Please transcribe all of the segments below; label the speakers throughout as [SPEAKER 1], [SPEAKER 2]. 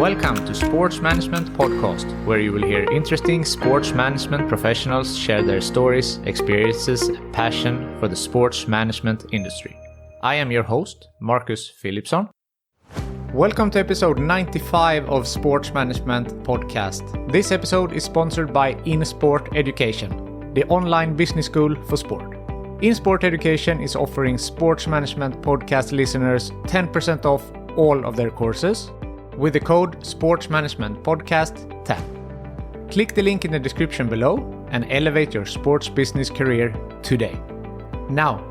[SPEAKER 1] Welcome to Sports Management Podcast, where you will hear interesting sports management professionals share their stories, experiences, and passion for the sports management industry. I am your host, Marcus Philipsson. Welcome to episode 95 of Sports Management Podcast. This episode is sponsored by InSport Education, the online business school for sport. InSport Education is offering Sports Management Podcast listeners 10% off all of their courses with the code SportsManagementPodcast10. Click the link in the description below and elevate your sports business career today. Now,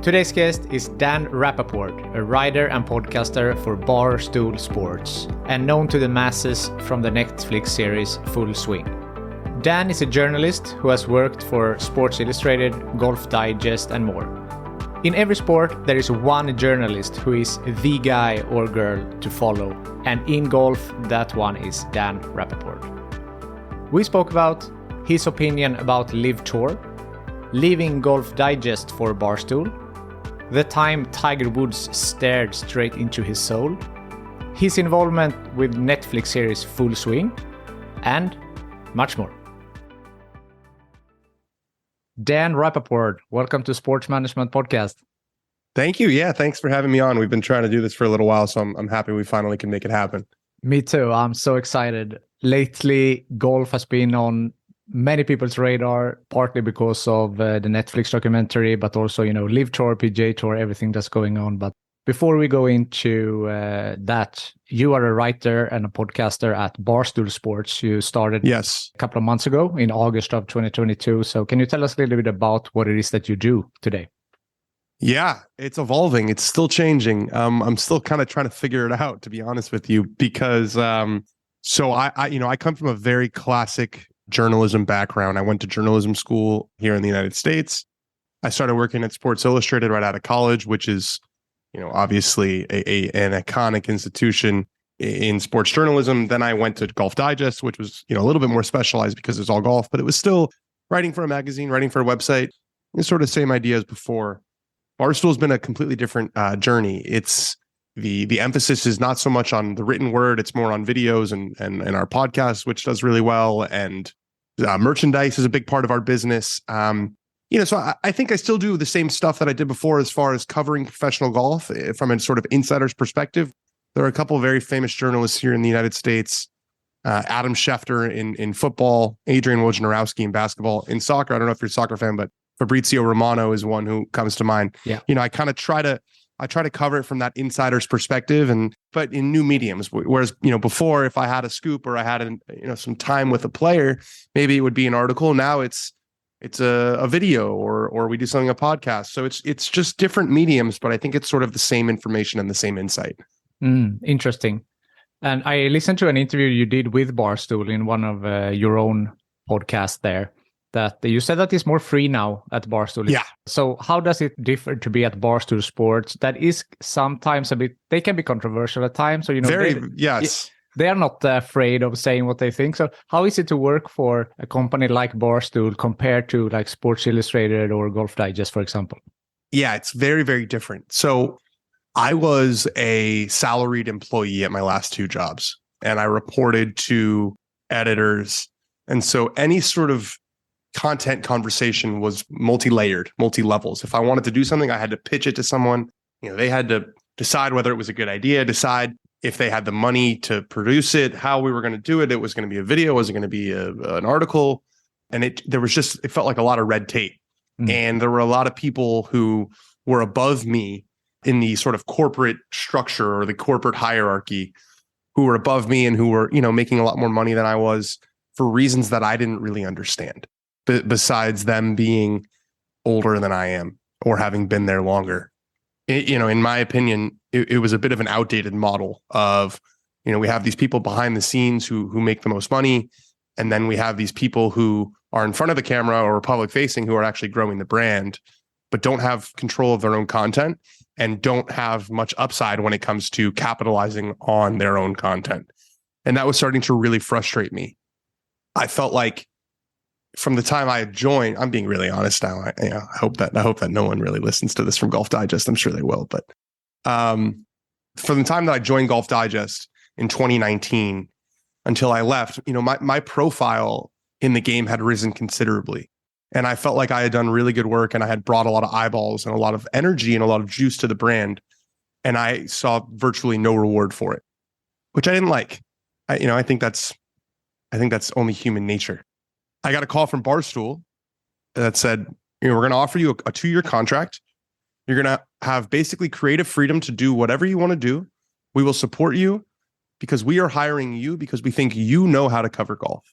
[SPEAKER 1] today's guest is Dan Rapaport, a writer and podcaster for Barstool Sports, and known to the masses from the Netflix series Full Swing. Dan is a journalist who has worked for Sports Illustrated, Golf Digest, and more. In every sport, there is one journalist who is the guy or girl to follow, and in golf, that one is Dan Rapaport. We spoke about his opinion about LIV Tour, leaving Golf Digest for Barstool, the time Tiger Woods stared straight into his soul, his involvement with Netflix series Full Swing, and much more. Dan Rapaport, welcome to Sports Management Podcast.
[SPEAKER 2] Thank you. Yeah, thanks for having me on. We've been trying to do this for a little while, so I'm happy we finally can make it happen.
[SPEAKER 1] Me too. I'm so excited. Lately, golf has been on many people's radar, partly because of the Netflix documentary, but also, LIV Tour, PGA Tour, everything that's going on. But before we go into that, you are a writer and a podcaster at Barstool Sports. You started a couple of months ago in August of 2022. So can you tell us a little bit about what it is that you do today?
[SPEAKER 2] Yeah, it's evolving. It's still changing. I'm still kind of trying to figure it out, to be honest with you, because I come from a very classic journalism background. I went to journalism school here in the United States. I started working at Sports Illustrated right out of college, which is obviously an iconic institution in sports journalism. Then I went to Golf Digest, which was, a little bit more specialized because it's all golf, but it was still writing for a magazine, writing for a website. It's sort of the same idea as before. Barstool's been a completely different journey. It's the emphasis is not so much on the written word. It's more on videos and our podcast, which does really well. And merchandise is a big part of our business. So I think I still do the same stuff that I did before as far as covering professional golf from a sort of insider's perspective. There are a couple of very famous journalists here in the United States. Adam Schefter in football, Adrian Wojnarowski in basketball. In soccer, I don't know if you're a soccer fan, but Fabrizio Romano is one who comes to mind.
[SPEAKER 1] Yeah.
[SPEAKER 2] I kind of try to cover it from that insider's perspective, but in new mediums. Whereas, before, if I had a scoop or I had some time with a player, maybe it would be an article. Now it's a video or we do something, a podcast. So it's just different mediums, but I think it's sort of the same information and the same insight.
[SPEAKER 1] Interesting. And I listened to an interview you did with Barstool in one of your own podcasts there, that you said that it's more free now at Barstool.
[SPEAKER 2] Yeah.
[SPEAKER 1] So how does it differ to be at Barstool Sports? That is sometimes they can be controversial at times. So,
[SPEAKER 2] yes.
[SPEAKER 1] They are not afraid of saying what they think. So how is it to work for a company like Barstool compared to like Sports Illustrated or Golf Digest, for example?
[SPEAKER 2] Yeah, it's very, very different. So I was a salaried employee at my last two jobs, and I reported to editors. And so any sort of content conversation was multi-layered, multi-levels. If I wanted to do something, I had to pitch it to someone. They had to decide whether it was a good idea, decide if they had the money to produce it, how we were going to do it. It was going to be a video, was it going to be an article? And it felt like a lot of red tape. And there were a lot of people who were above me in the sort of corporate structure or the corporate hierarchy, who were above me and who were, making a lot more money than I was for reasons that I didn't really understand. Besides them being older than I am or having been there longer. In my opinion, it was a bit of an outdated model of, we have these people behind the scenes who make the most money. And then we have these people who are in front of the camera or public facing who are actually growing the brand, but don't have control of their own content and don't have much upside when it comes to capitalizing on their own content. And that was starting to really frustrate me. I felt like from the time I had joined, I'm being really honest now. I hope that no one really listens to this from Golf Digest. I'm sure they will, but from the time that I joined Golf Digest, in 2019 until I left, my profile in the game had risen considerably. And I felt like I had done really good work and I had brought a lot of eyeballs and a lot of energy and a lot of juice to the brand. And I saw virtually no reward for it, which I didn't like. I think that's only human nature. I got a call from Barstool that said, we're going to offer you a 2-year contract. You're going to have basically creative freedom to do whatever you want to do. We will support you because we are hiring you because we think you know how to cover golf.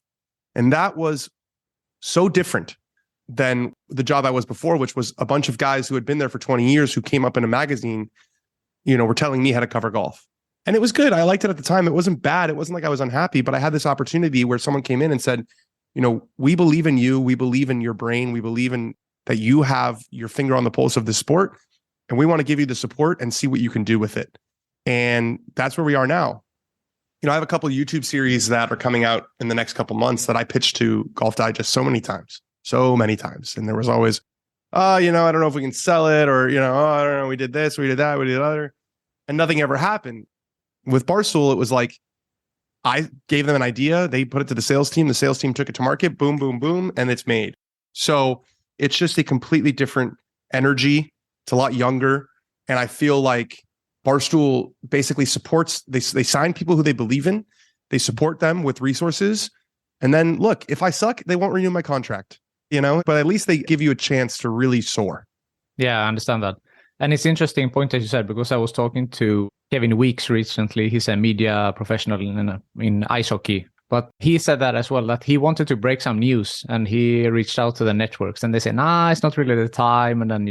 [SPEAKER 2] And that was so different than the job I was before, which was a bunch of guys who had been there for 20 years who came up in a magazine, were telling me how to cover golf. And it was good. I liked it at the time. It wasn't bad. It wasn't like I was unhappy, but I had this opportunity where someone came in and said, we believe in you. We believe in your brain. We believe in that you have your finger on the pulse of the sport. And we want to give you the support and see what you can do with it. And that's where we are now. I have a couple of YouTube series that are coming out in the next couple of months that I pitched to Golf Digest so many times. And there was always, I don't know if we can sell it, or, I don't know, we did this, we did that, we did the other. And nothing ever happened. With Barstool, it was like, I gave them an idea. They put it to the sales team. The sales team took it to market. Boom, boom, boom. And it's made. So it's just a completely different energy. It's a lot younger. And I feel like Barstool basically supports, they sign people who they believe in. They support them with resources. And then look, if I suck, they won't renew my contract, but at least they give you a chance to really soar.
[SPEAKER 1] Yeah, I understand that. And it's interesting point that you said, because I was talking to Kevin Weeks recently. He's a media professional in ice hockey. But he said that as well, that he wanted to break some news and he reached out to the networks and they said, it's not really the time. And then,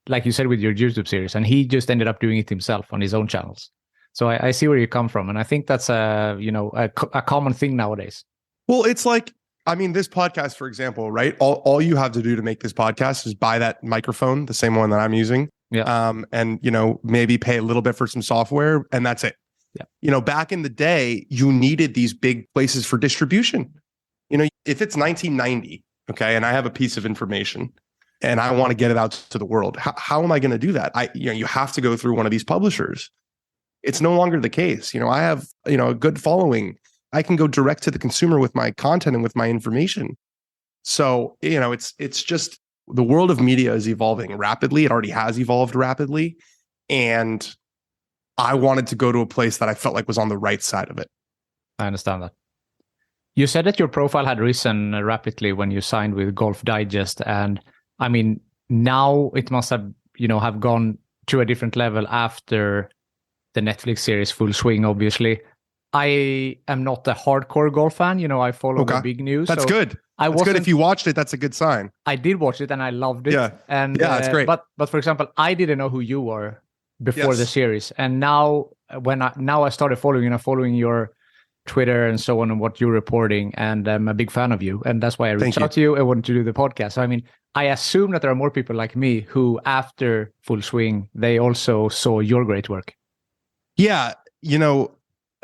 [SPEAKER 1] like you said with your YouTube series, and he just ended up doing it himself on his own channels. So I see where you come from. And I think that's a common thing nowadays.
[SPEAKER 2] Well, it's like, this podcast, for example, right? All you have to do to make this podcast is buy that microphone, the same one that I'm using.
[SPEAKER 1] Yeah.
[SPEAKER 2] And, maybe pay a little bit for some software, and that's it.
[SPEAKER 1] Yeah.
[SPEAKER 2] Back in the day, you needed these big places for distribution. If it's 1990, okay, and I have a piece of information and I want to get it out to the world, how am I going to do that? You have to go through one of these publishers. It's no longer the case. I have, a good following. I can go direct to the consumer with my content and with my information. So, it's just, the world of media is evolving rapidly. It already has evolved rapidly. And I wanted to go to a place that I felt like was on the right side of it.
[SPEAKER 1] I understand that. You said that your profile had risen rapidly when you signed with Golf Digest. And now it must have, have gone to a different level after the Netflix series Full Swing, obviously. I am not a hardcore golf fan. I follow the big news.
[SPEAKER 2] That's good. That's good. If you watched it, that's a good sign.
[SPEAKER 1] I did watch it and I loved it.
[SPEAKER 2] Yeah.
[SPEAKER 1] And
[SPEAKER 2] that's great.
[SPEAKER 1] But for example, I didn't know who you were before the series. And now I started following your Twitter and so on and what you're reporting. And I'm a big fan of you. And that's why I reached out to you. I wanted to do the podcast. So, I assume that there are more people like me who, after Full Swing, they also saw your great work.
[SPEAKER 2] Yeah.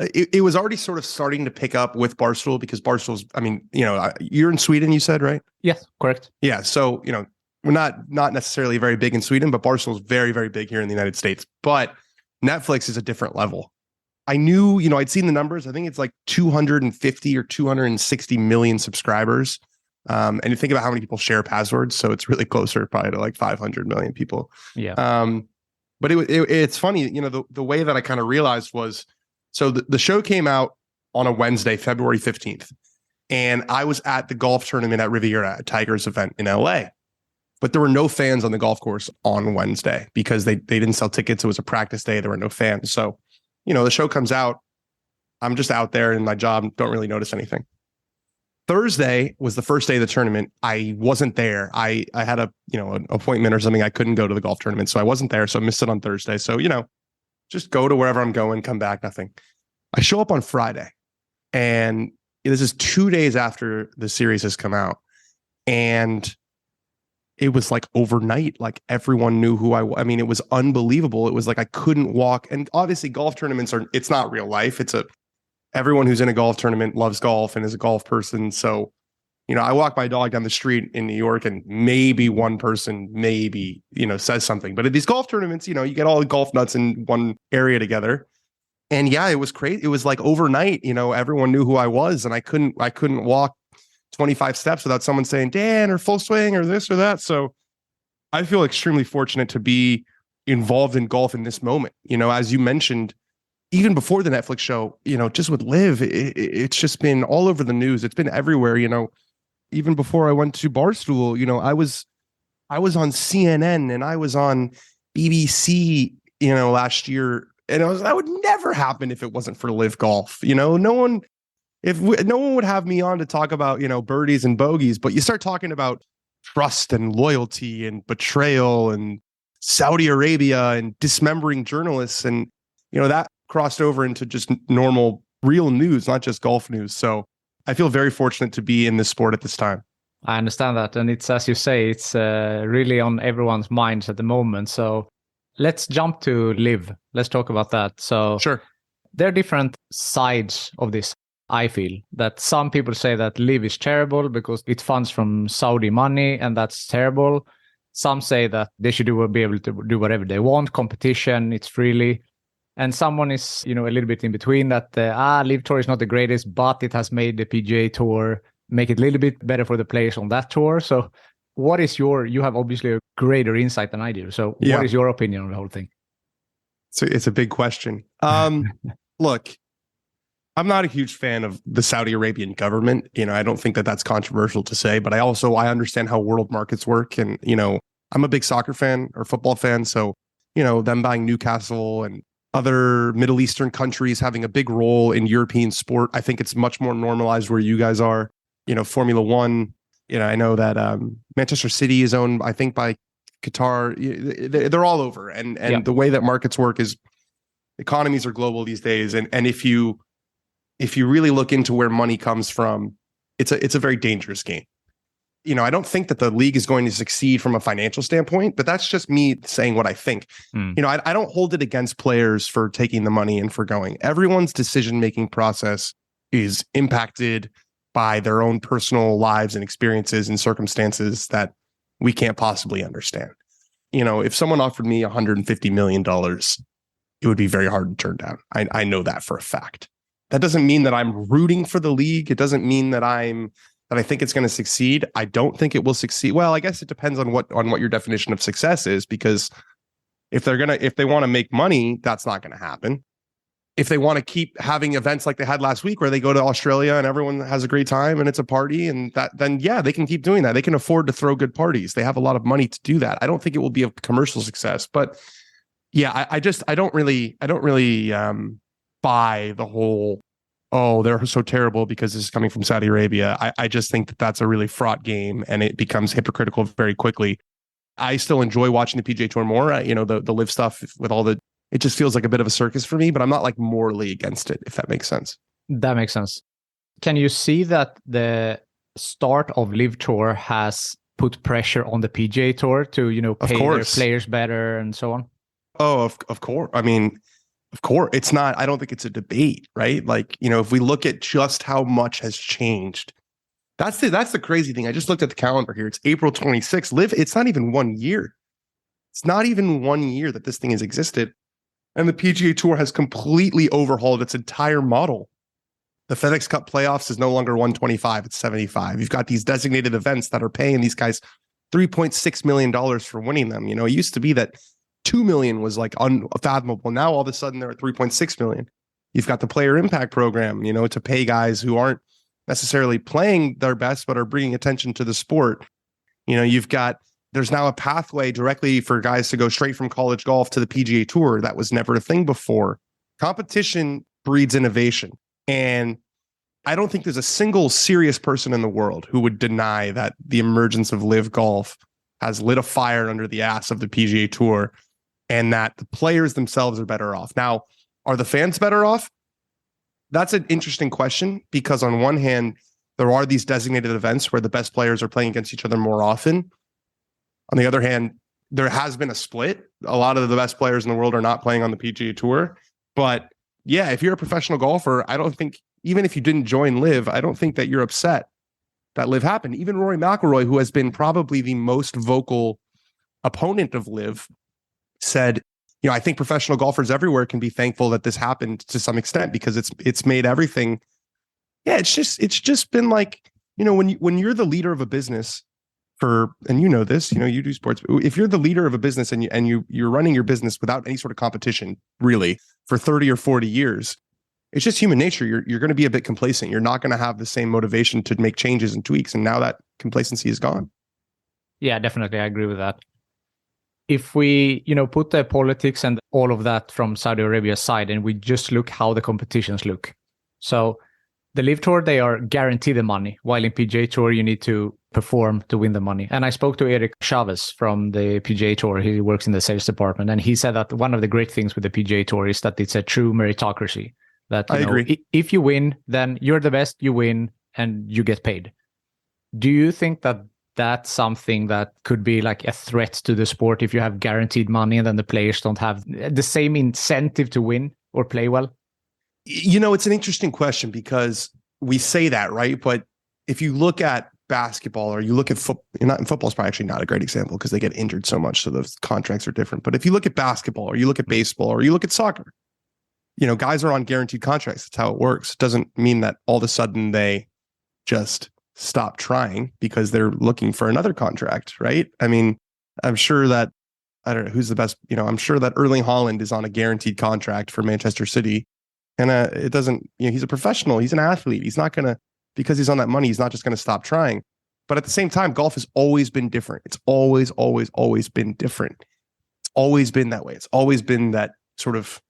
[SPEAKER 2] It was already sort of starting to pick up with Barstool, because Barstool's, you're in Sweden, you said, right?
[SPEAKER 1] Yes, correct.
[SPEAKER 2] Yeah. So, we're not necessarily very big in Sweden, but Barstool's very, very big here in the United States. But Netflix is a different level. I knew, I'd seen the numbers. I think it's like 250 or 260 million subscribers. And you think about how many people share passwords. So it's really closer probably to like 500 million people.
[SPEAKER 1] Yeah.
[SPEAKER 2] But it's funny, the way that I kind of realized was, so the show came out on a Wednesday, February 15th. And I was at the golf tournament at Riviera, a Tigers event in LA. But there were no fans on the golf course on Wednesday because they didn't sell tickets. It was a practice day. There were no fans. So, the show comes out. I'm just out there in my job, don't really notice anything. Thursday was the first day of the tournament. I wasn't there. I had an appointment or something. I couldn't go to the golf tournament. So I wasn't there. So I missed it on Thursday. So, just go to wherever I'm going, come back, nothing. I show up on Friday, and this is 2 days after the series has come out. And it was like overnight, like everyone knew who I was. It was unbelievable. It was like I couldn't walk. And obviously golf tournaments it's not real life. Everyone who's in a golf tournament loves golf and is a golf person. So, I walk my dog down the street in New York and maybe one person says something. But at these golf tournaments, you get all the golf nuts in one area together. And yeah, it was crazy. It was like overnight, everyone knew who I was, and I couldn't walk 25 steps without someone saying Dan or Full Swing or this or that. So I feel extremely fortunate to be involved in golf in this moment. As you mentioned, even before the Netflix show, just with LIV, it's just been all over the news. It's been everywhere. Even before I went to Barstool, I was on CNN and I was on BBC, last year, and that would never happen if it wasn't for LIV Golf. No one would have me on to talk about, birdies and bogeys, but you start talking about trust and loyalty and betrayal and Saudi Arabia and dismembering journalists, and that crossed over into just normal, real news, not just golf news. So I feel very fortunate to be in this sport at this time.
[SPEAKER 1] I understand that. And it's, as you say, it's really on everyone's minds at the moment. So let's jump to LIV. Let's talk about that. So
[SPEAKER 2] sure,
[SPEAKER 1] there are different sides of this. I feel that some people say that LIV is terrible because it funds from Saudi money, and that's terrible. Some say that they should be able to do whatever they want. Competition, it's freely. And someone is, a little bit in between that LIV Tour is not the greatest, but it has made the PGA Tour make it a little bit better for the players on that tour. So what is you have obviously a greater insight than I do. So what is your opinion on the whole thing?
[SPEAKER 2] So it's a big question. Look, I'm not a huge fan of the Saudi Arabian government. I don't think that that's controversial to say, but I understand how world markets work. And, I'm a big soccer fan or football fan. So, them buying Newcastle and other Middle Eastern countries having a big role in European sport, I think it's much more normalized where you guys are. Formula One, I know that Manchester City is owned, I think, by Qatar. They're all over. And the way that markets work is economies are global these days. And if you really look into where money comes from, it's a very dangerous game. I don't think that the league is going to succeed from a financial standpoint, but that's just me saying what I think. I don't hold it against players for taking the money and for going. Everyone's decision-making process is impacted by their own personal lives and experiences and circumstances that we can't possibly understand. If someone offered me $150 million, it would be very hard to turn down. I know that for a fact. That doesn't mean that I'm rooting for the league. It doesn't mean that I think it's going to succeed. I don't think it will succeed. Well, I guess it depends on what your definition of success is, because if they want to make money, that's not going to happen. If they want to keep having events like they had last week where they go to Australia and everyone has a great time and it's a party, and then they can keep doing that. They can afford to throw good parties. They have a lot of money to do that. I don't think it will be a commercial success, but yeah, I don't really buy the whole, oh, they're so terrible because this is coming from Saudi Arabia. I just think that that's a really fraught game, and it becomes hypocritical very quickly. I still enjoy watching the PGA Tour more. The LIV stuff with all the, it just feels like a bit of a circus for me, but I'm not like morally against it, if that makes sense.
[SPEAKER 1] That makes sense. Can you see that the start of LIV Tour has put pressure on the PGA Tour to, pay their players better and so on?
[SPEAKER 2] Oh, of course. I mean, of course, it's not, I don't think it's a debate, right? Like, if we look at just how much has changed, that's the crazy thing. I just looked at the calendar here. It's April 26th. LIV, it's not even 1 year. It's not even 1 year that this thing has existed. And the PGA Tour has completely overhauled its entire model. The FedEx Cup playoffs is no longer 125, it's 75. You've got these designated events that are paying these guys $3.6 million for winning them. It used to be that 2 million was like unfathomable. Now all of a sudden they're at 3.6 million. You've got the player impact program, to pay guys who aren't necessarily playing their best, but are bringing attention to the sport. There's now a pathway directly for guys to go straight from college golf to the PGA Tour. That was never a thing before. Competition breeds innovation. And I don't think there's a single serious person in the world who would deny that the emergence of LIV Golf has lit a fire under the ass of the PGA Tour, and that the players themselves are better off. Now, are the fans better off? That's an interesting question, because on one hand, there are these designated events where the best players are playing against each other more often. On the other hand, there has been a split. A lot of the best players in the world are not playing on the PGA Tour. But yeah, if you're a professional golfer, I don't think, even if you didn't join LIV, I don't think that you're upset that LIV happened. Even Rory McIlroy, who has been probably the most vocal opponent of LIV, said, I think professional golfers everywhere can be thankful that this happened to some extent, because it's made everything. Yeah, it's just been like, when you're the leader of a business and this, you do sports. If you're the leader of a business and you're running your business without any sort of competition, really, for 30 or 40 years, it's just human nature. You're going to be a bit complacent. You're not going to have the same motivation to make changes and tweaks. And now that complacency is gone.
[SPEAKER 1] Yeah, definitely. I agree with that. If we, put the politics and all of that from Saudi Arabia aside, and we just look how the competitions look. So the LIV Tour, they are guaranteed the money, while in PGA Tour, you need to perform to win the money. And I spoke to Eric Chavez from the PGA Tour. He works in the sales department. And he said that one of the great things with the PGA Tour is that it's a true meritocracy. That
[SPEAKER 2] I agree.
[SPEAKER 1] If you win, then you're the best, you win, and you get paid. Do you think that that's something that could be like a threat to the sport if you have guaranteed money and then the players don't have the same incentive to win or play well?
[SPEAKER 2] It's an interesting question, because we say that, right? But if you look at basketball, or you look at football is probably actually not a great example because they get injured so much, so those contracts are different. But if you look at basketball, or you look at baseball, or you look at soccer, guys are on guaranteed contracts. That's how it works. It doesn't mean that all of a sudden they just stop trying because they're looking for another contract, right? I mean, I'm sure that, I don't know who's the best, I'm sure that Erling Haaland is on a guaranteed contract for Manchester City. And it doesn't, he's a professional, he's an athlete. He's not going to, because he's on that money, he's not just going to stop trying. But at the same time, golf has always been different. It's always been different. It's always been that way. It's always been that sort of,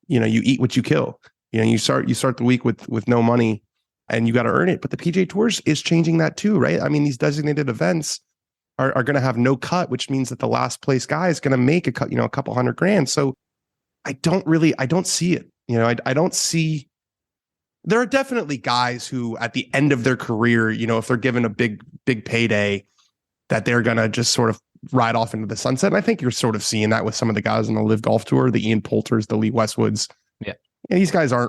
[SPEAKER 2] you eat what you kill. You start the week with no money, and you got to earn it. But the PGA Tours is changing that too, right? I mean, these designated events are going to have no cut, which means that the last place guy is going to make a couple $100,000. So I don't see it. I don't see. There are definitely guys who, at the end of their career, if they're given a big payday, that they're going to just sort of ride off into the sunset. And I think you're sort of seeing that with some of the guys on the LIV Golf Tour, the Ian Poulters, the Lee Westwoods.
[SPEAKER 1] Yeah.
[SPEAKER 2] And these guys they're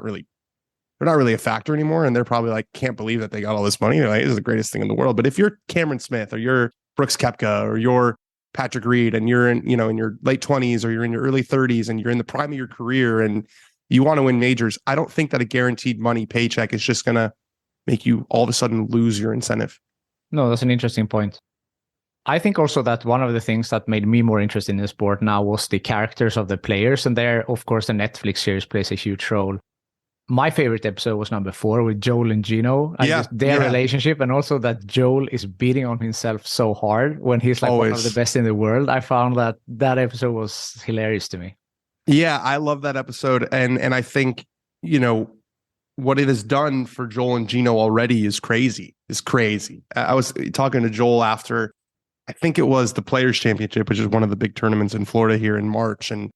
[SPEAKER 2] not really a factor anymore. And they're probably like, can't believe that they got all this money. They're like, this is the greatest thing in the world. But if you're Cameron Smith, or you're Brooks Koepka, or you're Patrick Reed, and you're in your late 20s, or you're in your early 30s, and you're in the prime of your career, and you want to win majors, I don't think that a guaranteed money paycheck is just going to make you all of a sudden lose your incentive.
[SPEAKER 1] No, that's an interesting point. I think also that one of the things that made me more interested in the sport now was the characters of the players. And there, of course, the Netflix series plays a huge role. My favorite episode was number 4 with Joel and Gino. Their relationship, and also that Joel is beating on himself so hard when he's like one of the best in the world. I found that episode was hilarious to me.
[SPEAKER 2] Yeah, I love that episode. And I think, what it has done for Joel and Gino already is crazy. I was talking to Joel after, I think it was the Players Championship, which is one of the big tournaments in Florida here in March. And,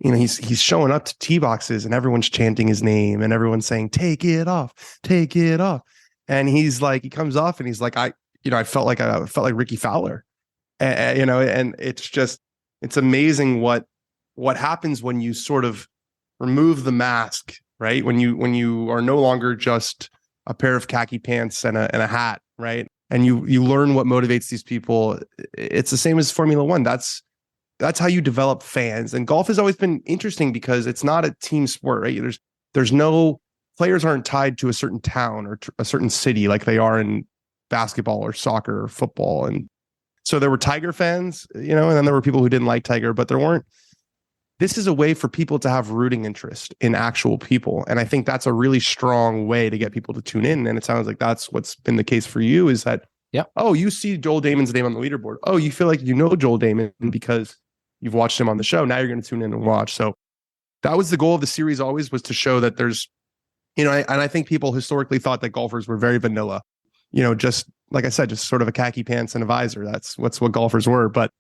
[SPEAKER 2] he's showing up to tee boxes, and everyone's chanting his name, and everyone's saying, take it off. And he's like, he comes off and he's like, I felt like Ricky Fowler, and it's amazing what happens when you sort of remove the mask, right? When you are no longer just a pair of khaki pants and a hat, right? And you learn what motivates these people. It's the same as Formula One. That's how you develop fans. And golf has always been interesting because it's not a team sport, right? There's no, players aren't tied to a certain town or a certain city like they are in basketball or soccer or football. And so there were Tiger fans, and then there were people who didn't like Tiger, but there weren't. This is a way for people to have rooting interest in actual people. And I think that's a really strong way to get people to tune in. And it sounds like that's what's been the case for you, is that, oh, you see Joel Damon's name on the leaderboard. Oh, you feel like Joel Damon because you've watched him on the show. Now you're going to tune in and watch. So that was the goal of the series always, was to show that there's, and I think people historically thought that golfers were very vanilla, just like I said, just sort of a khaki pants and a visor. That's what golfers were. But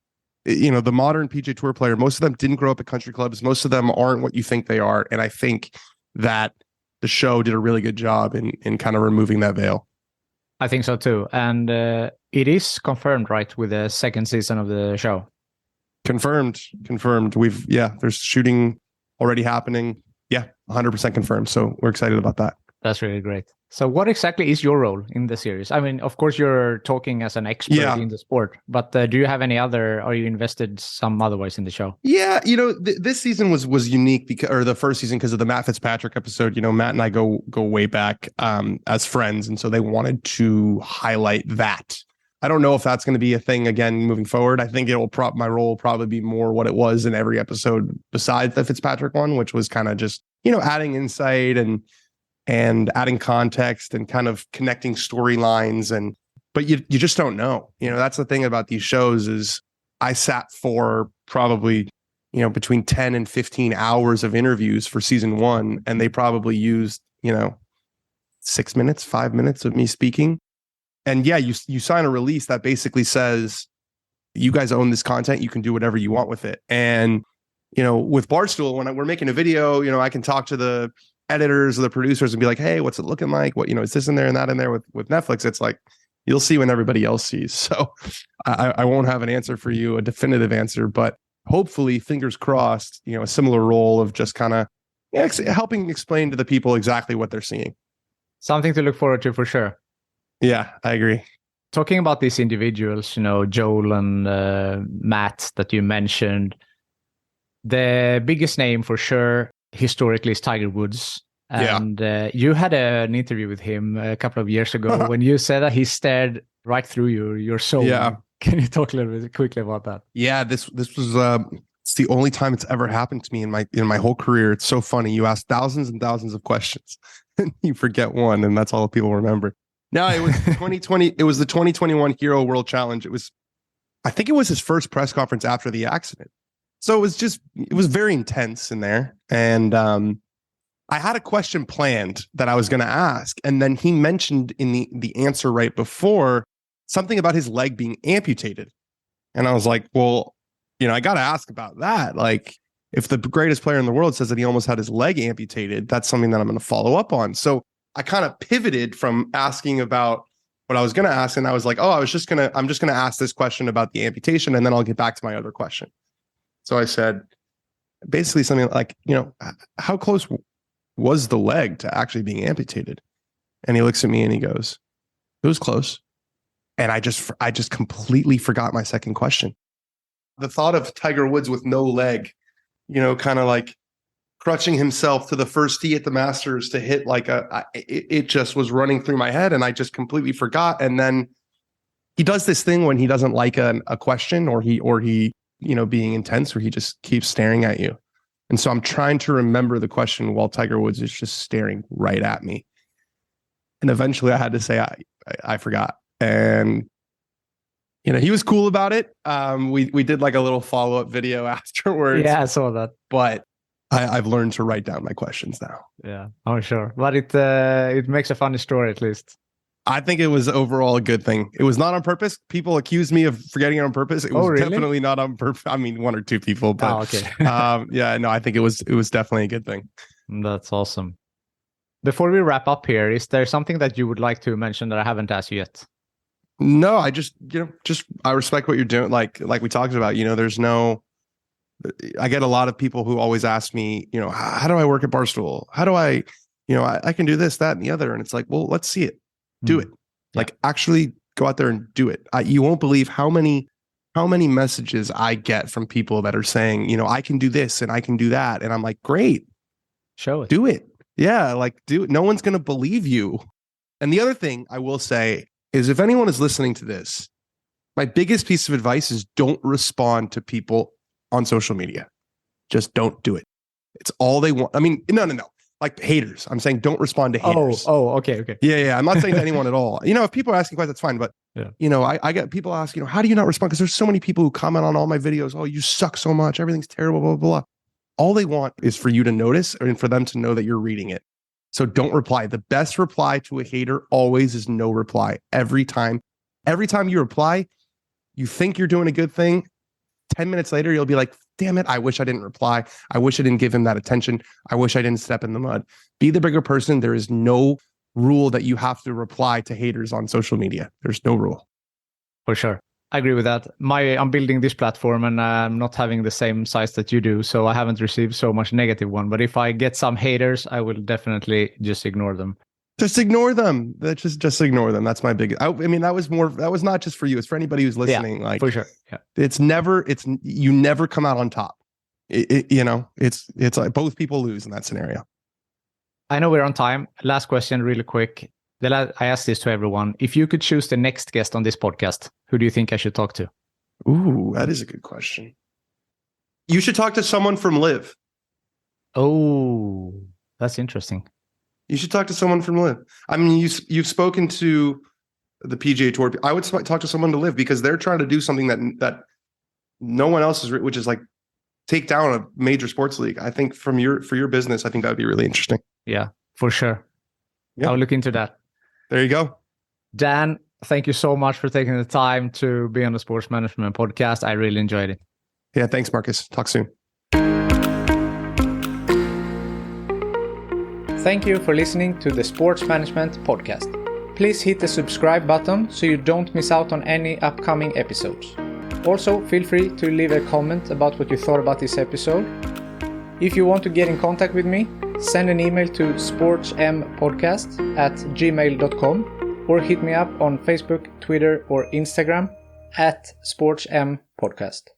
[SPEAKER 2] the modern PGA Tour player, most of them didn't grow up at country clubs. Most of them aren't what you think they are. And I think that the show did a really good job in kind of removing that veil.
[SPEAKER 1] I think so too. And it is confirmed, right, with the second season of the show?
[SPEAKER 2] Confirmed. There's shooting already happening. Yeah, 100% confirmed. So we're excited about that.
[SPEAKER 1] That's really great. So what exactly is your role in the series? I mean, of course, you're talking as an expert in the sport, but do you have any other, are you invested some otherwise in the show?
[SPEAKER 2] Yeah, this season was unique because, or the first season, because of the Matt Fitzpatrick episode. Matt and I go way back as friends, and so they wanted to highlight that. I don't know if that's going to be a thing again moving forward. I think my role will probably be more what it was in every episode besides the Fitzpatrick one, which was kind of just, adding insight and adding context and kind of connecting storylines. But you just don't know. That's the thing about these shows is I sat for probably, between 10 and 15 hours of interviews for season 1, and they probably used, 6 minutes, 5 minutes of me speaking. And yeah, you sign a release that basically says, you guys own this content. You can do whatever you want with it. And, with Barstool, when we're making a video, I can talk to the editors or the producers and be like, hey, what's it looking like? What, is this in there and that in there? With Netflix, it's like, you'll see when everybody else sees. So I won't have an answer for you, a definitive answer, but hopefully, fingers crossed, a similar role of just kind of helping explain to the people exactly what they're seeing.
[SPEAKER 1] Something to look forward to for sure.
[SPEAKER 2] Yeah, I agree.
[SPEAKER 1] Talking about these individuals, Joel and Matt that you mentioned, the biggest name for sure historically is Tiger Woods. And you had an interview with him a couple of years ago when you said that he stared right through your soul.
[SPEAKER 2] Yeah.
[SPEAKER 1] Can you talk a little bit quickly about that?
[SPEAKER 2] Yeah, this was it's the only time it's ever happened to me in my whole career. It's so funny. You ask thousands and thousands of questions and you forget one, and that's all people remember. No, it was 2020. It was the 2021 Hero World Challenge. I think it was his first press conference after the accident. So it was very intense in there. And I had a question planned that I was going to ask. And then he mentioned in the answer right before something about his leg being amputated. And I was like, well, I got to ask about that. Like, if the greatest player in the world says that he almost had his leg amputated, that's something that I'm going to follow up on. So I kind of pivoted from asking about what I was going to ask. And I was like, oh, I'm just going to ask this question about the amputation, and then I'll get back to my other question. So I said, basically something like, how close was the leg to actually being amputated? And he looks at me and he goes, it was close. And I just completely forgot my second question. The thought of Tiger Woods with no leg, kind of like crutching himself to the first tee at the Masters to hit it just was running through my head, and I just completely forgot. And then he does this thing when he doesn't like a question or he being intense, where he just keeps staring at you. And so I'm trying to remember the question while Tiger Woods is just staring right at me. And eventually I had to say, I forgot. And, he was cool about it. We did like a little follow-up video afterwards.
[SPEAKER 1] Yeah, I saw that.
[SPEAKER 2] But I've learned to write down my questions now.
[SPEAKER 1] Yeah, I'm sure. But it makes a funny story at least.
[SPEAKER 2] I think it was overall a good thing. It was not on purpose. People accused me of forgetting it on purpose. It was
[SPEAKER 1] really?
[SPEAKER 2] Definitely not on purpose. I mean, one or two people, but
[SPEAKER 1] okay.
[SPEAKER 2] Yeah, no, I think it was definitely a good thing.
[SPEAKER 1] That's awesome. Before we wrap up here, is there something that you would like to mention that I haven't asked you yet?
[SPEAKER 2] No, I just I respect what you're doing. Like we talked about, I get a lot of people who always ask me, how do I work at Barstool? How do I can do this, that, and the other. And it's like, well, let's see it. Do it. Like, actually go out there and do it. You won't believe how many messages I get from people that are saying, I can do this and I can do that. And I'm like, great.
[SPEAKER 1] Show it.
[SPEAKER 2] Do it. Yeah. Like, do it. No one's going to believe you. And the other thing I will say is, if anyone is listening to this, my biggest piece of advice is don't respond to people on social media. Just don't do it. It's all they want. I mean, no. Like haters. I'm saying don't respond to haters.
[SPEAKER 1] Oh, okay.
[SPEAKER 2] Yeah. I'm not saying to anyone at all. If people are asking questions, that's fine. But, I get people ask, how do you not respond? Because there's so many people who comment on all my videos. Oh, you suck so much. Everything's terrible, blah, blah, blah. All they want is for you to notice and for them to know that you're reading it. So don't reply. The best reply to a hater always is no reply. Every time you reply, you think you're doing a good thing. 10 minutes later, you'll be like, damn it, I wish I didn't reply. I wish I didn't give him that attention. I wish I didn't step in the mud. Be the bigger person. There is no rule that you have to reply to haters on social media. There's no rule.
[SPEAKER 1] For sure. I agree with that. I'm building this platform and I'm not having the same size that you do, so I haven't received so much negative one. But if I get some haters, I will definitely just ignore them.
[SPEAKER 2] Just ignore them. Just ignore them. That's my big. I mean, that was not just for you. It's for anybody who's listening. Like,
[SPEAKER 1] for sure. Yeah.
[SPEAKER 2] You never come out on top. It's like both people lose in that scenario.
[SPEAKER 1] I know we're on time. Last question, really quick. I asked this to everyone. If you could choose the next guest on this podcast, who do you think I should talk to?
[SPEAKER 2] Ooh, that is a good question. You should talk to someone from LIV.
[SPEAKER 1] Oh, that's interesting.
[SPEAKER 2] You should talk to someone from LIV. I mean, you've spoken to the PGA Tour. I would talk to someone to LIV because they're trying to do something that no one else is, which is like take down a major sports league. I think for your business, I think that would be really interesting.
[SPEAKER 1] Yeah, for sure. Yeah. I'll look into that.
[SPEAKER 2] There you go.
[SPEAKER 1] Dan, thank you so much for taking the time to be on the Sports Management Podcast. I really enjoyed it.
[SPEAKER 2] Yeah, thanks, Marcus. Talk soon.
[SPEAKER 1] Thank you for listening to the Sports Management Podcast. Please hit the subscribe button so you don't miss out on any upcoming episodes. Also, feel free to leave a comment about what you thought about this episode. If you want to get in contact with me, send an email to sportsmpodcast@gmail.com or hit me up on Facebook, Twitter, or Instagram @sportsmpodcast.